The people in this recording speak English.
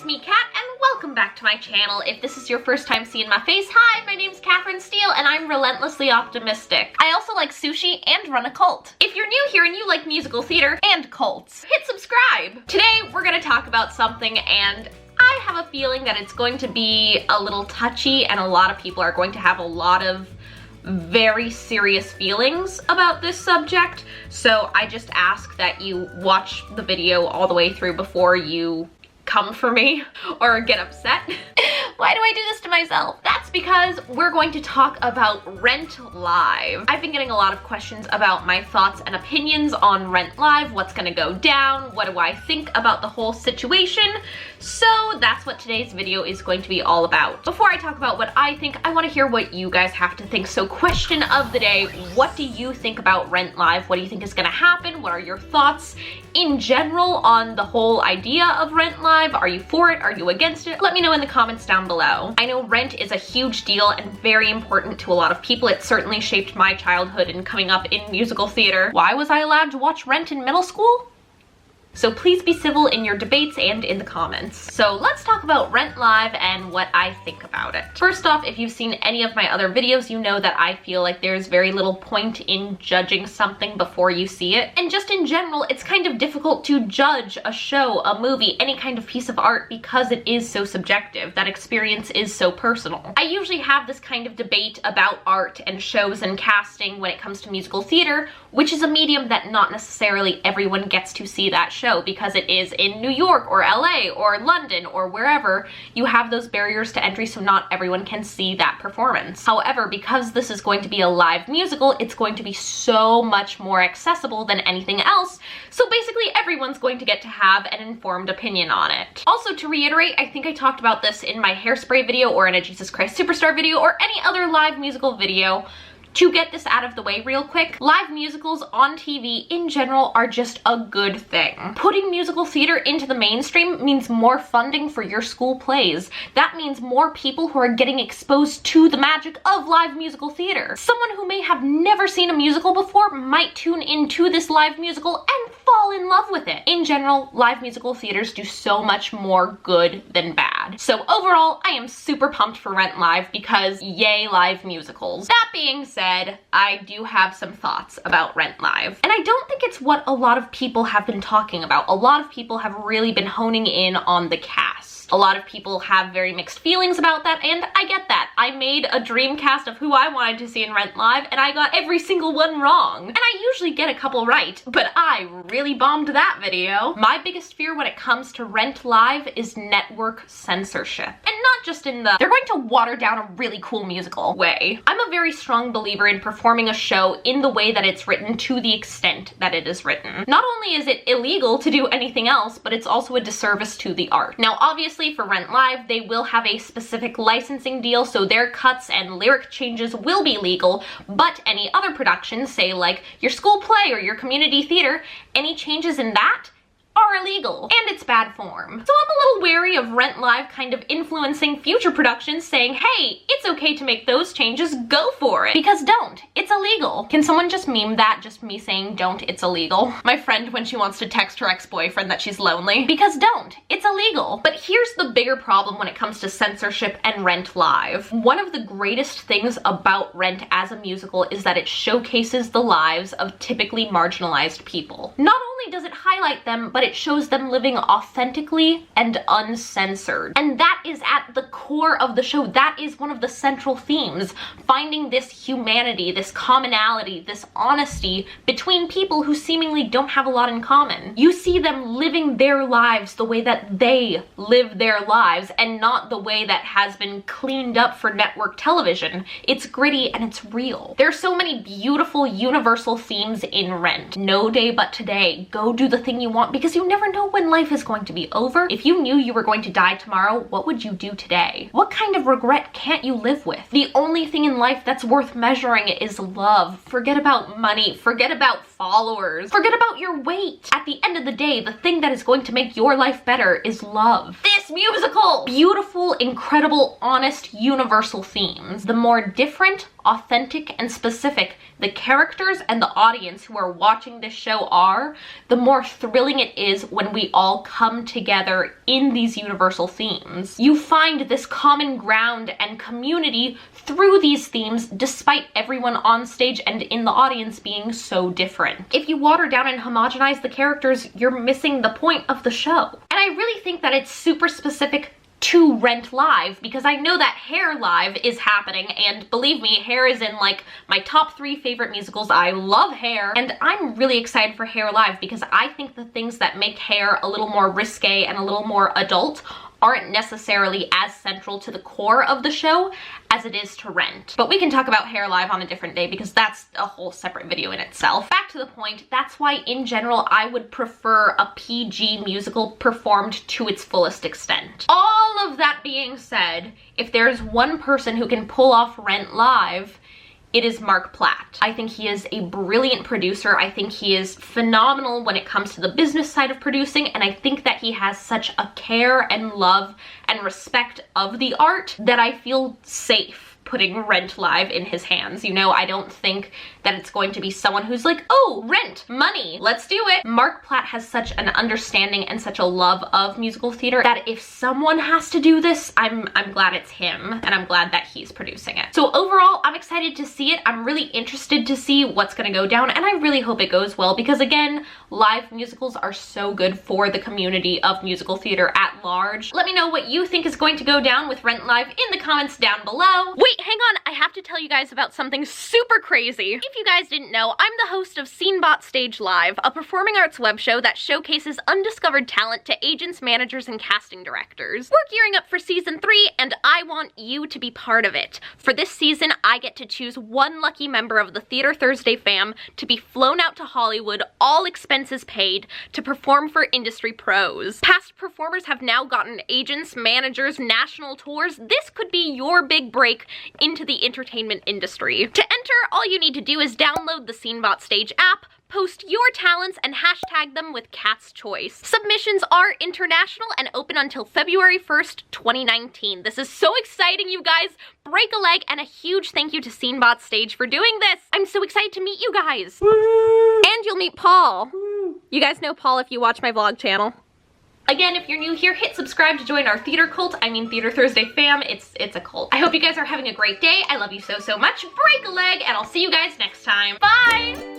me, Kat, and welcome back to my channel. If this is your first time seeing my face, hi, my name's Katherine Steele, and I'm relentlessly optimistic. I also like sushi and run a cult. If you're new here and you like musical theater and cults, hit subscribe. Today, we're gonna talk about something, and I have a feeling that it's going to be a little touchy, and a lot of people are going to have a lot of very serious feelings about this subject. So I just ask that you watch the video all the way through before you come for me or get upset. Why do I do this to myself? That's because we're going to talk about Rent Live. I've been getting a lot of questions about my thoughts and opinions on Rent Live, what's gonna go down, what do I think about the whole situation. So that's what today's video is going to be all about. Before I talk about what I think, I want to hear what you guys have to think. So question of the day, what do you think about Rent Live? What do you think is gonna happen? What are your thoughts in general on the whole idea of Rent Live? Are you for it? Are you against it? Let me know in the comments down below. I know Rent is a huge deal and very important to a lot of people. It certainly shaped my childhood and coming up in musical theater. Why was I allowed to watch Rent in middle school? So please be civil in your debates and in the comments. So let's talk about Rent Live and what I think about it. First off, if you've seen any of my other videos, you know that I feel like there's very little point in judging something before you see it. And just in general, it's kind of difficult to judge a show, a movie, any kind of piece of art because it is so subjective. That experience is so personal. I usually have this kind of debate about art and shows and casting when it comes to musical theater, which is a medium that not necessarily everyone gets to see that show because it is in New York or LA or London or wherever. You have those barriers to entry, so not everyone can see that performance. However, because this is going to be a live musical, it's going to be so much more accessible than anything else. So basically everyone's going to get to have an informed opinion on it. Also, to reiterate, I think I talked about this in my Hairspray video or in a Jesus Christ Superstar video or any other live musical video. To get this out of the way real quick, live musicals on TV in general are just a good thing. Putting musical theater into the mainstream means more funding for your school plays. That means more people who are getting exposed to the magic of live musical theater. Someone who may have never seen a musical before might tune into this live musical and fall in love with it. In general, live musical theaters do so much more good than bad. So overall, I am super pumped for Rent Live because yay live musicals. That being said, I do have some thoughts about Rent Live. And I don't think it's what a lot of people have been talking about. A lot of people have really been honing in on the cast. A lot of people have very mixed feelings about that, and I get that. I made a dream cast of who I wanted to see in Rent Live, and I got every single one wrong. And I usually get a couple right, but I really bombed that video. My biggest fear when it comes to Rent Live is network censorship. And not just in the, they're going to water down a really cool musical way. I'm a very strong believer in performing a show in the way that it's written to the extent that it is written. Not only is it illegal to do anything else, but it's also a disservice to the art. Now, obviously, for Rent Live, they will have a specific licensing deal, so their cuts and lyric changes will be legal, but any other productions, say like your school play or your community theater, any changes in that are illegal, and it's bad form. So I'm a little wary of Rent Live kind of influencing future productions saying, hey, it's okay to make those changes, go for it. Because don't, it's illegal. Can someone just meme that, just me saying don't, it's illegal? My friend when she wants to text her ex-boyfriend that she's lonely. Because don't, it's illegal. But here's the bigger problem when it comes to censorship and Rent Live. One of the greatest things about Rent as a musical is that it showcases the lives of typically marginalized people. Not only does it highlight them, but it shows them living authentically and uncensored. And that is at the core of the show. That is one of the central themes. Finding this humanity, this commonality, this honesty between people who seemingly don't have a lot in common. You see them living their lives the way that they live their lives and not the way that has been cleaned up for network television. It's gritty and it's real. There are so many beautiful universal themes in Rent. No day but today. Go do the thing you want because you never know when life is going to be over. If you knew you were going to die tomorrow, what would you do today? What kind of regret can't you live with? The only thing in life that's worth measuring is love. Forget about money. Forget about followers. Forget about your weight. At the end of the day, the thing that is going to make your life better is love. This musical! Beautiful, incredible, honest, universal themes. The more different, authentic and specific the characters and the audience who are watching this show are, the more thrilling it is when we all come together in these universal themes. You find this common ground and community through these themes despite everyone on stage and in the audience being so different. If you water down and homogenize the characters, you're missing the point of the show. And I really think that it's super specific to Rent Live, because I know that Hair Live is happening, and believe me, Hair is in like my top 3 favorite musicals. I love Hair, and I'm really excited for Hair Live because I think the things that make Hair a little more risque and a little more adult aren't necessarily as central to the core of the show as it is to Rent. But we can talk about Hair Live on a different day because that's a whole separate video in itself. Back to the point, that's why in general I would prefer a PG musical performed to its fullest extent. All of that being said, if there's one person who can pull off Rent Live, it is Mark Platt. I think he is a brilliant producer. I think he is phenomenal when it comes to the business side of producing, and I think that he has such a care and love and respect of the art that I feel safe putting Rent Live in his hands. You know, I don't think that it's going to be someone who's like, oh, rent, money, let's do it. Mark Platt has such an understanding and such a love of musical theater that if someone has to do this, I'm glad it's him, and I'm glad that he's producing it. So overall, I'm excited to see it. I'm really interested to see what's gonna go down, and I really hope it goes well because, again, live musicals are so good for the community of musical theater at large. Let me know what you think is going to go down with Rent Live in the comments down below. Wait, hang on, I have to tell you guys about something super crazy. If you guys didn't know, I'm the host of SceneBot Stage Live, a performing arts web show that showcases undiscovered talent to agents, managers, and casting directors. We're gearing up for season 3, and I want you to be part of it. For this season, I get to choose one lucky member of the Theater Thursday fam to be flown out to Hollywood, all expenses paid, to perform for industry pros. Past performers have now gotten agents, managers, national tours. This could be your big break into the entertainment industry. To enter, all you need to do is download the SceneBot Stage app, post your talents, and hashtag them with Cat's Choice. Submissions are international and open until February 1st, 2019. This is so exciting, you guys. Break a leg, and a huge thank you to SceneBot Stage for doing this. I'm so excited to meet you guys. Woo! And you'll meet Paul. Woo! You guys know Paul if you watch my vlog channel. Again, if you're new here, hit subscribe to join our theater cult. I mean Theater Thursday fam. It's a cult. I hope you guys are having a great day. I love you so, so much. Break a leg, and I'll see you guys next time. Bye!